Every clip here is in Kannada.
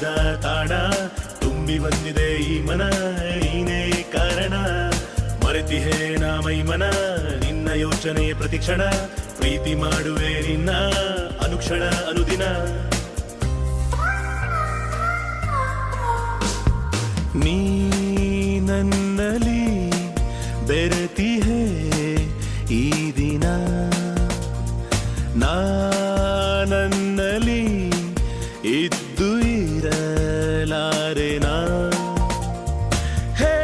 ಕವಿದ ತಾಣ ತುಂಬಿ ಬಂದಿದೆ ಈ ಮನ ನೀನೇ ಕಾರಣ ಮರೆತಿಹೇ ನಾ ಮೈಮನ ನಿನ್ನ ಯೋಚನೆ ಪ್ರತಿಕ್ಷಣ ಪ್ರೀತಿ ಮಾಡುವೆ ನಿನ್ನ ಅನುಕ್ಷಣ ಅನುದಿನ ನೀ ನನ್ನಲ್ಲಿ ಬೆರೆತಿಹೇ ಈ ದಿನ ನನ್ನಲ್ಲಿ ಇದ್ದು ಇರಲಾರೆನಾ ಹೇ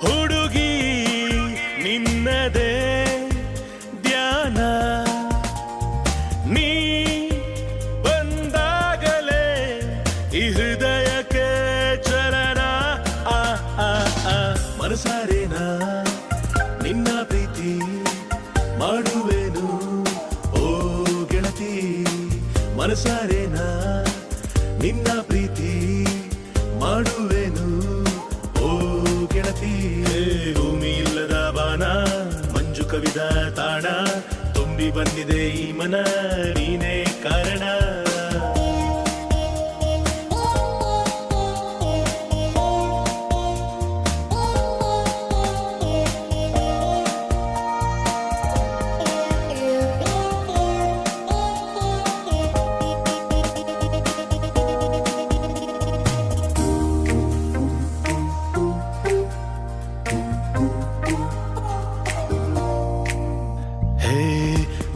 ಹುಡುಗಿ ನಿನ್ನದೇ ಧ್ಯಾನ ನೀ ಬಂದಾಗಲೇ ಈ ಹೃದಯಕ್ಕೆ ಚಲನ ಮನಸಾರೇನಾ ನಿನ್ನ ಪ್ರೀತಿ ಮಾಡುವೆನು ಓ ಗೆಳತಿ ಮನಸಾರೇನಾ ನಿನ್ನ ಪ್ರೀತಿ ಮಾಡುವೆನು ಓ ಗೆಳತಿ ಭೂಮಿ ಇಲ್ಲದ ಬಾನ ಮಂಜು ಕವಿದ ತಾಣ ತುಂಬಿ ಬಂದಿದೆ ಈ ಮನ ನೀನೇ ಕಾರಣ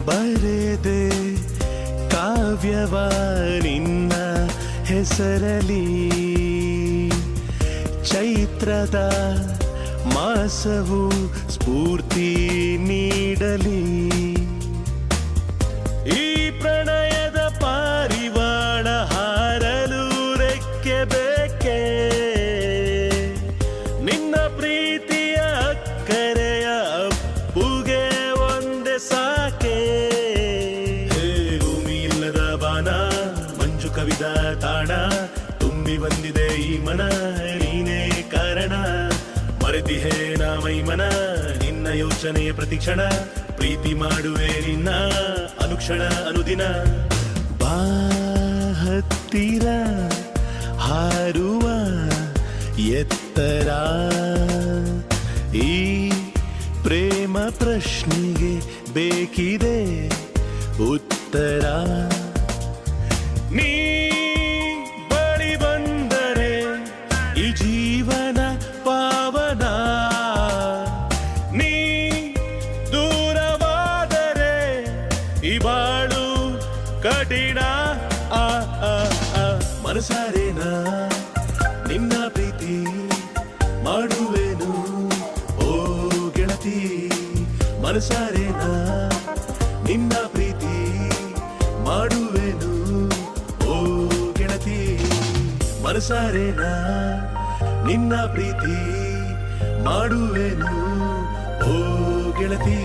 ಬರೆದೆ ಕಾವ್ಯವ ನಿನ್ನ ಹೆಸರಲಿ ಚೈತ್ರದ ಮಾಸವು ಸ್ಫೂರ್ತಿ ನೀಡಲಿ ಈ ಪ್ರಣಯದ ಪಾರಿವಾಳ ಹಾರಲು ರೆಕ್ಕೆ ಬೇಕೆ ನಿನ್ನ ಪ್ರೀತಿಯ ಅಕ್ಕರೆಯ ಅಪ್ಪುಗೆ ಒಂದೇ ಸಾಕೆ ಭೂಮಿ ಇಲ್ಲದ ಬಾನ ಮಂಜು ಕವಿದ ತಾಣ ತುಂಬಿ ಬಂದಿದೆ ಈ ಮನ ನೀನೇ ಕಾರಣ ಮರೆತಿಹೇ ನಾ ಮೈಮನ ನಿನ್ನ ಯೋಚನೆ ಪ್ರತಿಕ್ಷಣ ಪ್ರೀತಿ ಮಾಡುವೆ ನಿನ್ನ ಅನುಕ್ಷಣ ಅನುದಿನ ಬಾ ಹತ್ತಿರ ಹಾರುವ ಎತ್ತರ ಈ ಪ್ರೇಮ ಪ್ರಶ್ನೆಗೆ ಬೇಕಿದೆ ಉತ್ತರ ನೀ ಬಳಿ ಬಂದರೆ ಈ ಜೀವನ ಪಾವನ ನೀ ದೂರವಾದರೆ ಈ ಬಾಳು ಕಠಿಣ ಮನಸಾರೇನಾ ನಿನ್ನ ಪ್ರೀತಿ ಮಾಡುವೆನು ಓ ಗೆಳತಿ ಮನಸಾರೇನಾ ನಿನ್ನ ಪ್ರೀತಿ ಮಾಡುವೆನು ಓ ಗೆಳತಿ ಮನಸಾರೇನಾ ನಿನ್ನ ಪ್ರೀತಿ ಮಾಡುವೆನು ಓ ಗೆಳತಿ